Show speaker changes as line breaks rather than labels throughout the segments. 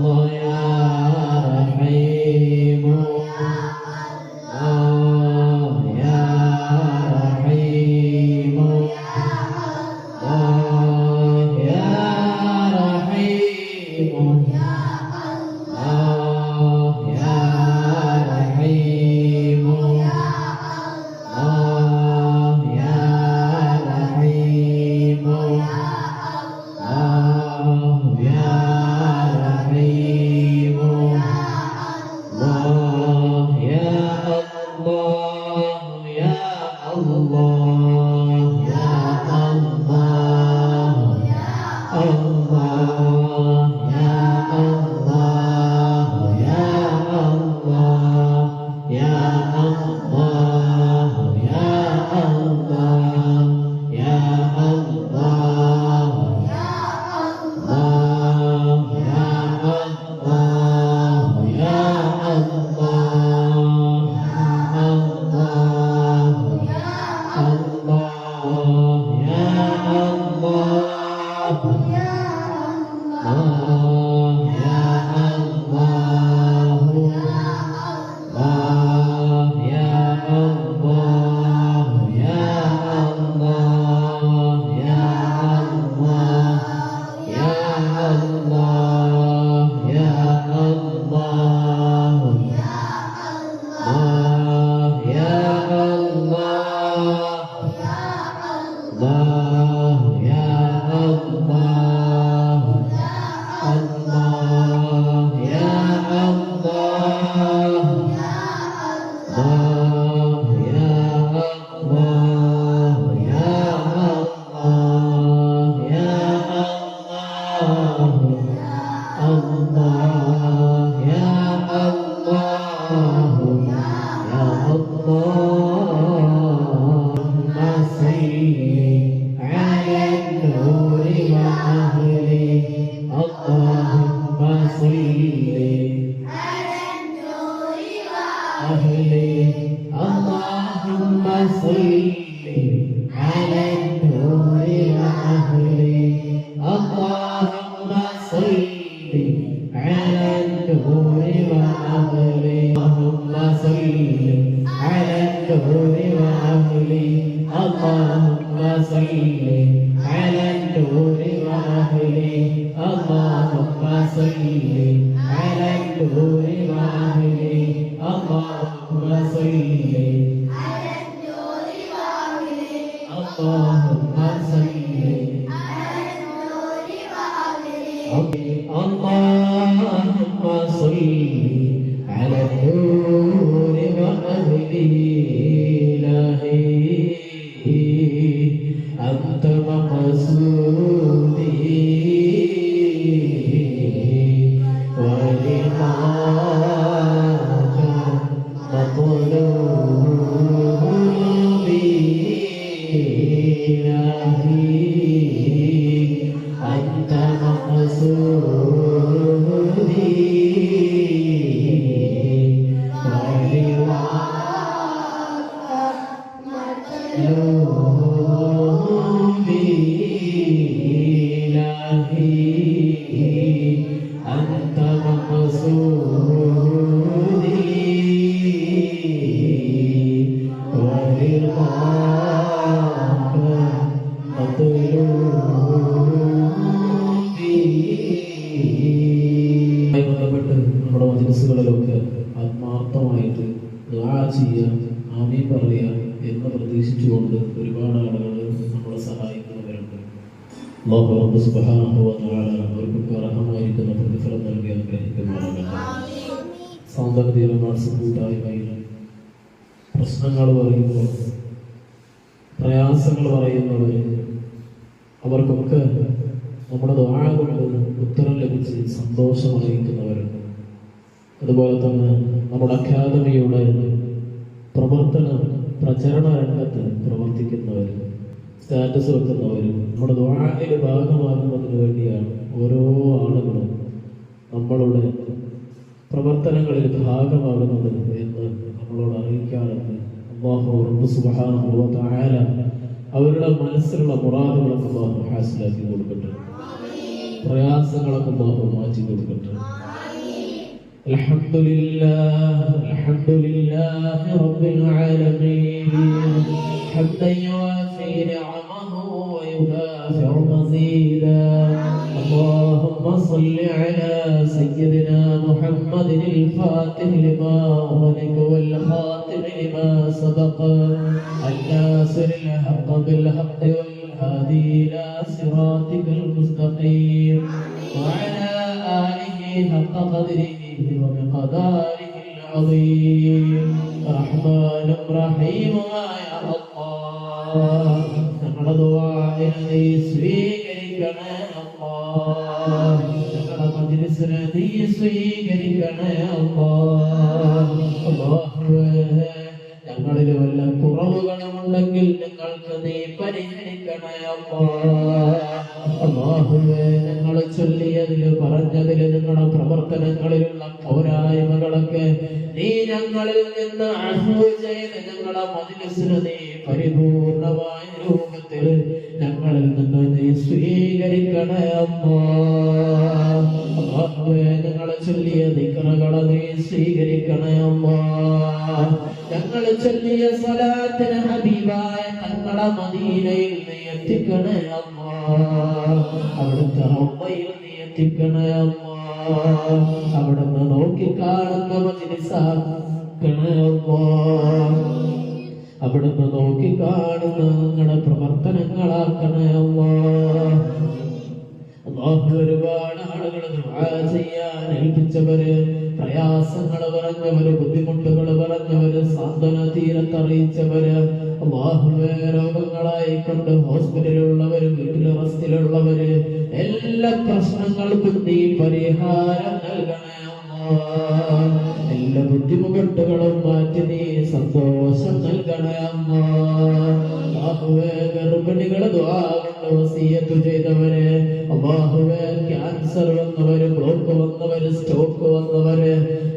الله يا رحيم يا رحيم يا رحيم يا رحيم يا رحيم يا رحيم الله يا الله يا الله يا الله الله يا الله يا الله يا الله يا الله يا الله اللهم صل على النور وأهله اللهم صل على النور وأهله اللهم صل على النور وأهله اللهم صل على النور وأهله اللهم صل على النور وأهله اللهم صل
على النور وأهله
اللهم صل
على النور وأهله
اللهم صل على النور وأهله إلهي أنت مقصودي ولقاك مطلوبي إلهي أنت مقصودي مطلوبي إلهي أنت مقصودي ورضاك مطلوبي ബന്ധപ്പെട്ട് നമ്മുടെ മജ്‌ലിസുകളിലൊക്കെ ആത്മാർത്ഥമായിട്ട് ദുആ ചെയ്യാൻ ആമീൻ പറയാൻ എന്ന് പ്രതീക്ഷിച്ചുകൊണ്ട് ഒരുപാട് ആളുകൾ നമ്മളെ സഹായിക്കുന്നവരുണ്ട്. അല്ലാഹു റബ്ബ് സുബ്ഹാനഹു വ തആല അവർക്കൊക്കെ അർഹമായിരിക്കുന്ന പ്രതിഫലം നൽകി അനുഗ്രഹിക്കുമാറാകട്ടെ. സാന്ത്വന കൂട്ടായ്മയിൽ പ്രശ്നങ്ങൾ പറയുമ്പോൾ പ്രയാസങ്ങൾ പറയുന്നവർ അവർക്കൊക്കെ നമ്മുടെ ദുആ കൊണ്ട് ഉത്തരം ലഭിച്ച് സന്തോഷം അറിയിക്കുന്നവരുണ്ട്. അതുപോലെ തന്നെ നമ്മുടെ അക്കാദമിയുടെ പ്രചരണ രംഗത്ത് പ്രവർത്തിക്കുന്നവർ, സ്റ്റാറ്റസ് വെക്കുന്നവരും നമ്മുടെ ദുആയിൽ ഭാഗമാകുന്നതിന് വേണ്ടിയാണ് ഓരോ ആളുകളും നമ്മളുടെ പ്രവർത്തനങ്ങളിൽ ഭാഗമാകുന്നത് എന്ന് നമ്മളോട് അറിയിക്കാറുണ്ട്. അല്ലാഹു റബ്ബ് സുബ്ഹാനഹു വ തആല അവരുടെ മനസ്സിലുള്ള മുറാദുകളൊക്കെ അല്ലാഹു ഹാസിലാക്കി കൊടുക്കട്ടെ, പ്രയാസങ്ങളൊക്കെ അല്ലാഹു മാറ്റി കൊടുക്കട്ടെ. الحمد لله رب العالمين حمدا يوافي نعمه ويكافئ مزيدا اللهم صل على سيدنا محمد الفاتح لما أغلق والخاتم لما سبق الناصر الحق بالحق والهادي إلى صراطك المستقيم وعلى آله حق قدره وبقداره العظيم رحمن رحيم يا الله ഞങ്ങളുടെ ദുആഇനെ നീ സ്വീകരിക്കണേ അല്ലാഹ് ഞങ്ങളുടെ മജ്‌ലിസിനെ നീ സ്വീകരിക്കണേ അല്ലാഹ് അല്ലാഹുവേ ഞങ്ങളിൽ വല്ല കുറവുകളുമുണ്ടെങ്കിൽ ഞങ്ങൾക്ക് നീ പരിഹരിക്കണേ അല്ലാഹുവേ ഞങ്ങൾ ചൊല്ലിയതിൽ പറഞ്ഞതിൽ ഞങ്ങളുടെ പ്രവർത്തനങ്ങളിലുള്ള പോരായ്മകളൊക്കെ നീ ഞങ്ങളിൽ നിന്ന് അഫ്വ ചെയ്ത് ഞങ്ങളുടെ മജ്‌ലിസിനെ നീ പരിപൂർണമായ രൂപത്തിൽ ഞങ്ങളിൽ നിന്ന് നീ സ്വീകരിക്കണേ അല്ലാഹുവേ ഞങ്ങൾ ചൊല്ലിയ ദിക്റുകളെ നീ സ്വീകരിക്കണേ അല്ലാഹ് ഞങ്ങൾ ചൊല്ലിയ സ്വലാത്തിന് ഹബീബായ തങ്ങളുടെ മദീനയിൽ നീ എത്തിക്കണേ അല്ലാഹ് അവിടുത്തെ റൗളയിൽ നീ എത്തിക്കണേ അല്ലാഹ് അവിടുന്ന് നോക്കി കാണുന്ന മജ്‌ലിസാക്കണേ അല്ലാഹ് അവിടുന്ന് നോക്കി കാണുന്ന ഞങ്ങളുടെ പ്രവർത്തനങ്ങളാക്കണേ അല്ലാഹ് അല്ലാഹു ഒരുപാട് ആളുകൾ ദുആ ചെയ്യാൻ ഏൽപ്പിച്ചവര് പ്രയാസങ്ങൾ പറഞ്ഞവര് ബുദ്ധിമുട്ടുകൾ പറഞ്ഞവര് സാന്ത്വന തീരത്തറിയിച്ചവര് അല്ലാഹുവേ രോഗങ്ങളായിക്കൊണ്ട് ഹോസ്പിറ്റലിലുള്ളവര് വീട്ടിൽ റെസ്റ്റിലുള്ളവര് എല്ലാ പ്രശ്നങ്ങൾക്കും നീ പരിഹാരം നൽകണേ അല്ലാഹ് എല്ലാ ബുദ്ധിമുട്ടുകളും മാറ്റി നീ സന്തോഷം നൽകണേ അല്ലാഹുവേ ഗർഭിണികളെ ദുആ കൊണ്ട് വസിയത്ത് ചെയ്തവര് അല്ലാഹുവേ ക്യാൻസർ വന്നവര് ബ്ലോക്ക് വന്നവര് സ്റ്റോക്ക് വന്നവര്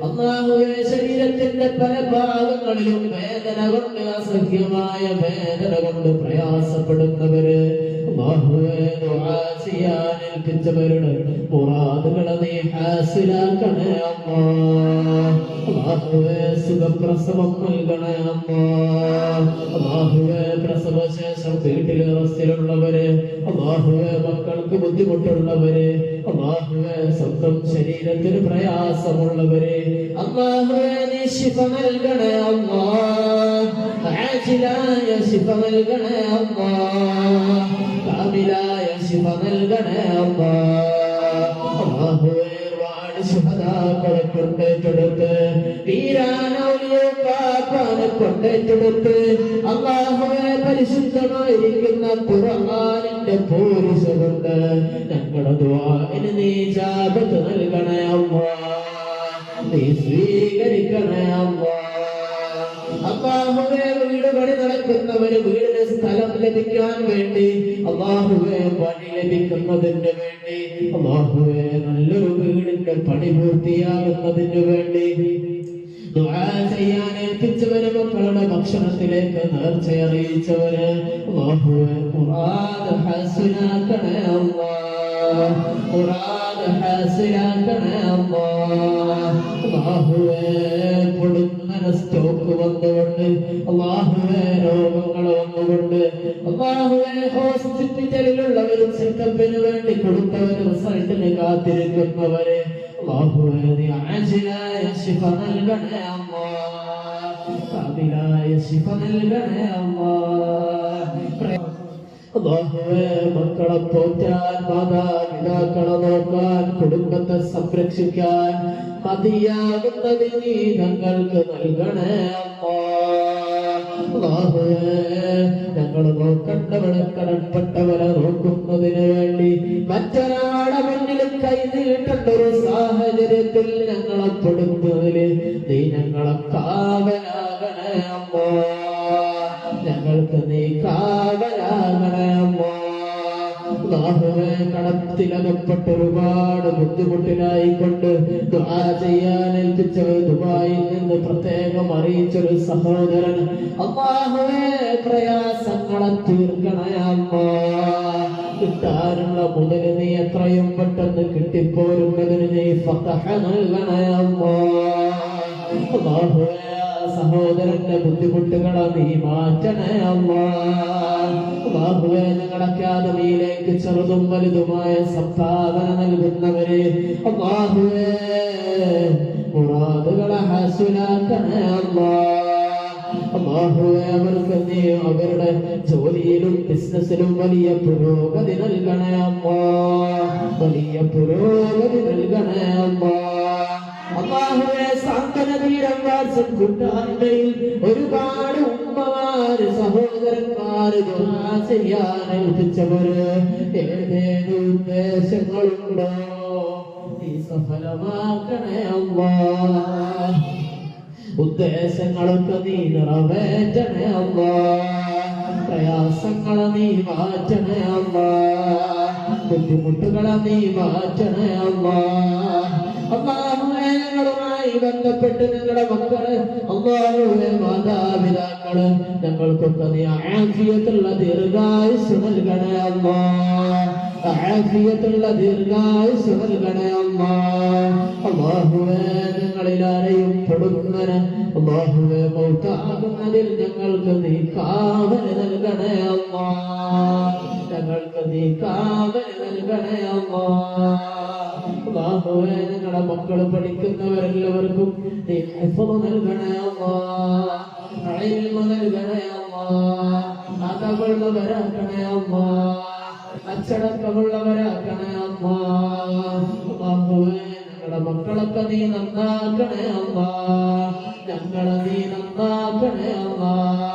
അല്ലാഹുവേ ശരീരത്തിന്റെ പല ഭാഗങ്ങളിലും വേദന കൊണ്ട് അസഹ്യമായ വേദന കൊണ്ട് പ്രയാസപ്പെടുന്നവര് അല്ലാഹുവേ ദുആ ചെയ്യാൻ ഏൽപ്പിച്ചവരുടെ മുറാദുകളെ നീ ഹാസിലാക്കണേ അല്ലാഹുവേ സുഖപ്രസവം നൽകണേ അല്ലാഹുവേ പ്രസവശേഷം വീട്ടിലെ റെസ്റ്റിലുള്ളവര് അല്ലാഹുവേ മക്കൾക്ക് ബുദ്ധിമുട്ടുള്ളവര് അല്ലാഹുവേ സ്വന്തം ശരീരത്തിന് പ്രയാസമുള്ളവര് അല്ലാഹുവേ നീ ശിഫ നൽകണേ അല്ലാഹ് ആജിലായ ശിഫ നൽകണേ അല്ലാഹ് കാമിലായ ശിഫ നൽകണേ അല്ലാഹുവേ ശുഹദാക്കളെ കൊണ്ടേറ്റെടുത്ത് വീരാനൗലിയാപ്പാപ്പാനെ കൊണ്ടേറ്റെടുത്ത് അല്ലാഹുവേ പരിശുദ്ധമായിരിക്കുന്ന ഖുർആനിന്റെ പോരിശ കൊണ്ട് ഞങ്ങളുടെ ദുആഇന് നീ ഇജാബത്ത് നൽകണേ അല്ലാഹ് നീ സ്വീകരിക്കണേ അല്ലാഹുവേ വീട് പണി നടക്കുന്നവര് വീടിന് സ്ഥലം ലഭിക്കാൻ വേണ്ടി അല്ലാഹുവേ പണി ലഭിക്കുന്നതിന് വേണ്ടി അല്ലാഹുവേ നല്ലൊരു വീടിന്റെ പണി പൂർത്തിയാകുന്നതിന് വേണ്ടി ദുആ ചെയ്യാൻ ഏൽപ്പിച്ചവര് മക്കളുടെ ഭക്ഷണത്തിലേക്ക് നേർച്ചയറിയിച്ചവര് അല്ലാഹുവേ മുറാദ് ഹസനാക്കണേ അല്ലാഹ് മുറാദ് ഹസനാക്കണേ അല്ലാഹുവേ പൊടുന്നനെ സ്റ്റോക്ക് വന്നുകൊണ്ട് അല്ലാഹുവേ രോഗങ്ങൾ വന്നുകൊണ്ട് അല്ലാഹുവേ ഹോസ്പിറ്റലിലുള്ളവരും ചെക്കപ്പിന് വേണ്ടി കൊടുത്തവരും റിസൾട്ടിന് കാത്തിരിക്കുന്നവരെ അല്ലാഹുവേ നീ ആജിലായ ശിഫ നൽകണേ അല്ലാഹ് കാമിലായ ശിഫ നൽകണേ അല്ലാഹ് അല്ലാഹുവേ മക്കളെ പോറ്റാൻ മാതാപിതാക്കളെ നോക്കാൻ കുടുംബത്തെ സംരക്ഷിക്കാൻ മതിയാകുന്നത് നീ ഞങ്ങൾക്ക് നൽകണേ അല്ലാഹുവേ ഞങ്ങൾ നോക്കണ്ടവരെ കടപ്പെട്ടവരെ നോക്കുന്നതിന് വേണ്ടി മറ്റൊരാളെ മുന്നിൽ കൈ നീട്ടേണ്ട ഒരു സാഹചര്യത്തിൽ ഞങ്ങളെ പെടുന്നതില് നീ ഞങ്ങളെ കാവലാകണേ അല്ലാഹ് ഞങ്ങൾക്ക് നീ കാവലാകണേ അല്ലാഹുവേ കടത്തിലകപ്പെട്ട് ഒരുപാട് ബുദ്ധിമുട്ടിലായിക്കൊണ്ട് ദുആ ചെയ്യാൻ ഏൽപ്പിച്ചവർ ദുബായിൽ നിന്ന് പ്രത്യേകം അറിയിച്ചൊരു സഹോദരൻ അല്ലാഹുവേ പ്രയാസങ്ങളെ തീർക്കണേ അല്ലാഹ് കിട്ടാനുള്ള മുതൽ നീ എത്രയും പെട്ടെന്ന് കിട്ടിപ്പോരുന്നതിന് നീ ഫതഹ നൽകണേ അല്ലാഹുവേ. സഹോദരന്റെ ബുദ്ധിമുട്ടുകളെ നീ മാറ്റണേ അല്ലാഹുവേ. ഞങ്ങളുടെ അക്കാദമിയിലേക്ക് ചെറുതും വലുതുമായ സംഭാവന നൽകുന്നവരെ അല്ലാഹുവേ മുറാദുകളെ ഹാസിലാക്കണേ അല്ലാഹുവേ. അവർക്ക് നീ അവരുടെ ജോലിയിലും ബിസിനസ്സിലും വലിയ പുരോഗതി നൽകണേ വലിയ പുരോഗതി നൽകണേ അല്ലാഹുവേ. സാന്ത്വനതീരം വാട്സപ്പ് കൂട്ടായ്മയിൽ ഒരുപാട് ഉമ്മമാര് സഹോദരന്മാര് ദുആ ചെയ്യാൻ ഏൽപ്പിച്ചവര് ഏതേലും ഉദ്ദേശങ്ങളുണ്ടോ നീ സഫലമാക്കണേ അല്ലാഹ്. ഉദ്ദേശങ്ങളൊക്കെ നീ നിറവേറ്റണേ അല്ലാഹ്. പ്രയാസങ്ങളെ നീ മാറ്റണേ അല്ലാഹ്. ബുദ്ധിമുട്ടുകളെ നീ മാറ്റണേ അല്ലാഹ്. അല്ലാഹുവേ ഞങ്ങളുമായി ബന്ധപ്പെട്ട് ഞങ്ങളുടെ മക്കള് അല്ലാഹുവേ മാതാപിതാക്കള് ഞങ്ങൾക്കൊക്കെ നീ ആഫിയത്തുള്ള ദീർഘായുസ് നൽകണേ അല്ലാഹ്. ആഫിയത്തുള്ള ദീർഘായുസ് നൽകണേ അല്ലാഹ്. അല്ലാഹുവേ ഞങ്ങളിലാരെയും പെടുന്നവന് അല്ലാഹുവേ മൗത്താകുന്നതിൽ ഞങ്ങൾക്ക് നീ കാവൽ നൽകണേ അല്ലാഹ്. ഞങ്ങൾക്ക് നീ കാവൽ നൽകണേ അല്ലാഹ്. അല്ലാഹുവേ ഞങ്ങളുടെ മക്കള് പഠിക്കുന്നവരെല്ലാവർക്കും നീ ഹിഫ്ള് നൽകണേ അല്ലാഹ്. ഇൽമ നൽകണേ അല്ലാഹ്. അതവുള്ളവരാക്കണേ അല്ലാഹ്. അച്ചടക്കമുള്ളവരാക്കണേ അല്ലാഹ്. അല്ലാഹുവേ ഞങ്ങളുടെ മക്കളൊക്കെ നീ നന്നാക്കണേ അല്ലാഹ്. ഞങ്ങളെ നീ നന്നാക്കണേ അല്ലാഹ്.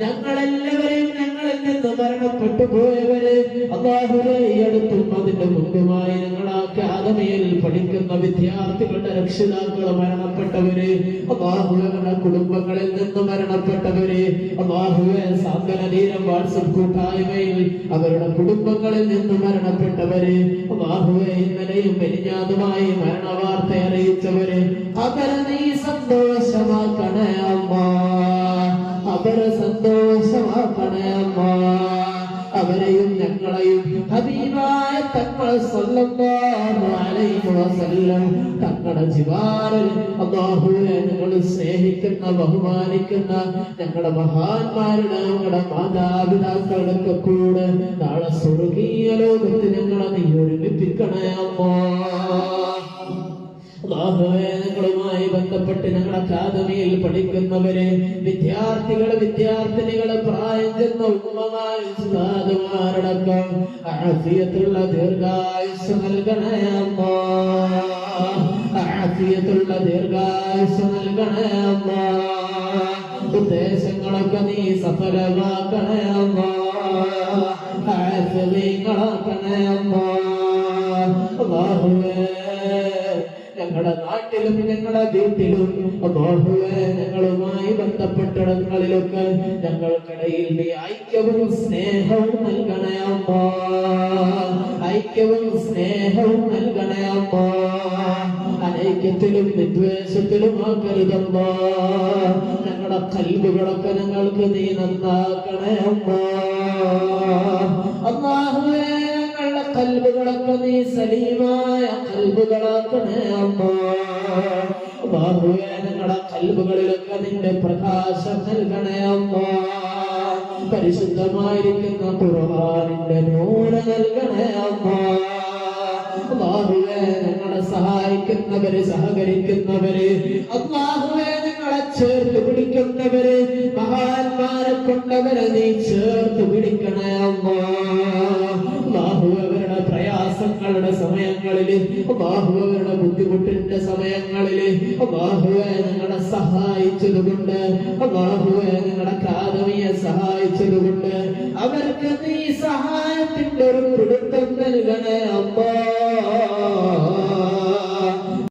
ഞങ്ങളെല്ലാവരെയും ഞങ്ങളിൽ നിന്ന് മരണപ്പെട്ടു പോയവര് അല്ലാഹുവേ ഈ അടുത്തും അതിന്റെ മുൻപുമായി ഞങ്ങളുടെ അക്കാദമിയിൽ പഠിക്കുന്ന വിദ്യാർത്ഥികളുടെ രക്ഷിതാക്കൾ മരണപ്പെട്ടവര് അല്ലാഹുവേ കുടുംബങ്ങളിൽ നിന്ന് മരണപ്പെട്ടവര് അല്ലാഹുവേ സാന്ത്വനതീരം വാട്സപ്പ് കൂട്ടായ്മയിൽ അവരുടെ കുടുംബങ്ങളിൽ നിന്ന് മരണപ്പെട്ടവര് അല്ലാഹുവേ ഇന്നലെയും മെലിഞ്ഞാതുമായി മരണവാർത്ത അറിയിച്ചവര് അവരെ നീ സന്തോഷമാക്കണേ അല്ലാഹ്. അവരെ സന്തോഷമാക്കണേ അല്ലാഹ്. അവരെയും ഞങ്ങളെയും ഹബീബായ തങ്ങൾ സല്ലല്ലാഹു അലൈഹി വസല്ലം തങ്ങളുടെ ജിവാറിൽ അല്ലാഹുവേ ഞങ്ങൾ സ്നേഹിക്കുന്ന ബഹുമാനിക്കുന്ന ഞങ്ങളുടെ മഹാന്മാരുടെ ഞങ്ങളുടെ മാതാപിതാക്കളുടെ കൂടെ നാളെ സ്വർഗീയ ലോകത്ത് ഞങ്ങളെ നീ ഒരുമിപ്പിക്കണേ അല്ലാഹുവേ ഞങ്ങളുമായി ബന്ധപ്പെട്ട് ഞങ്ങളുടെ അക്കാദമിയിൽ പഠിക്കുന്നവരെ വിദ്യാർത്ഥിനികള് പ്രായം ചെന്ന ഉമ്മമാർ ഉസ്താദുമാരടക്കം ആഫിയത്തുള്ള ദീർഘായുസ് നൽകണേ അല്ലാഹ്. ആഫിയത്തുള്ള ദീർഘായുസ് നൽകണേ അല്ലാഹ്. ഉദ്ദേശങ്ങളൊക്കെ നീ സഫലമാക്കണേ അല്ലാഹ്. ആഫിയങ്ങളാക്കണേ അല്ലാഹ്. അല്ലാഹുവേ ഞങ്ങളുടെ നാട്ടിലും ഞങ്ങളുടെ വീട്ടിലും അല്ലാഹുവേ ഞങ്ങളുമായി ബന്ധപ്പെട്ടിടങ്ങളിലൊക്കെ ഞങ്ങൾക്കിടയിൽ നീ ഐക്യവും സ്നേഹവും നൽകണേ അല്ലാഹ്. ഐക്യവും സ്നേഹവും നൽകണേ അല്ലാഹ്. അനൈക്യത്തിലും വിദ്വേഷത്തിലും ആക്കരുതല്ലാഹ്. ഞങ്ങളുടെ ഖൽബുകളൊക്കെ ഞങ്ങൾക്ക് നീ നന്നാക്കണേ അല്ലാഹ്. അല്ലാഹുവേ ഞങ്ങളുടെ ഖൽബുകളൊക്കെ നീ സലീമായ ഖൽബുകളാക്കണേ അല്ലാഹ്. അല്ലാഹുവേ ഞങ്ങളുടെ ഖൽബുകളിലൊക്കെ നിന്റെ പ്രകാശം നൽകണേ അല്ലാഹ്. പരിശുദ്ധമായിരിക്കുന്ന ഖുർആനിന്റെ നൂറ് നൽകണേ അല്ലാഹ്. അല്ലാഹുവേ ഞങ്ങളെ സഹായിക്കുന്നവര് സഹകരിക്കുന്നവര് അല്ലാഹുവേ ഞങ്ങളെ ചേർത്ത് പിടിക്കുന്നവര് മഹാന്മാരെ കൊണ്ടവരെ നീ ചേർത്ത് പിടിക്കണേ അല്ലാഹുവേ അവരുടെ പ്രയാസങ്ങളുടെ സമയങ്ങളില് അല്ലാഹുവേ അവരുടെ ബുദ്ധിമുട്ടിന്റെ സമയങ്ങളില് അല്ലാഹുവേ ഞങ്ങളെ സഹായിച്ചതുകൊണ്ട് അല്ലാഹുവേ ഞങ്ങളുടെ അക്കാദമിയെ സഹായിച്ചതുകൊണ്ട് അവർക്ക് നീ സഹായത്തിന്റെ ഒരു പിടുത്തം നൽകണേ അല്ലാഹ്.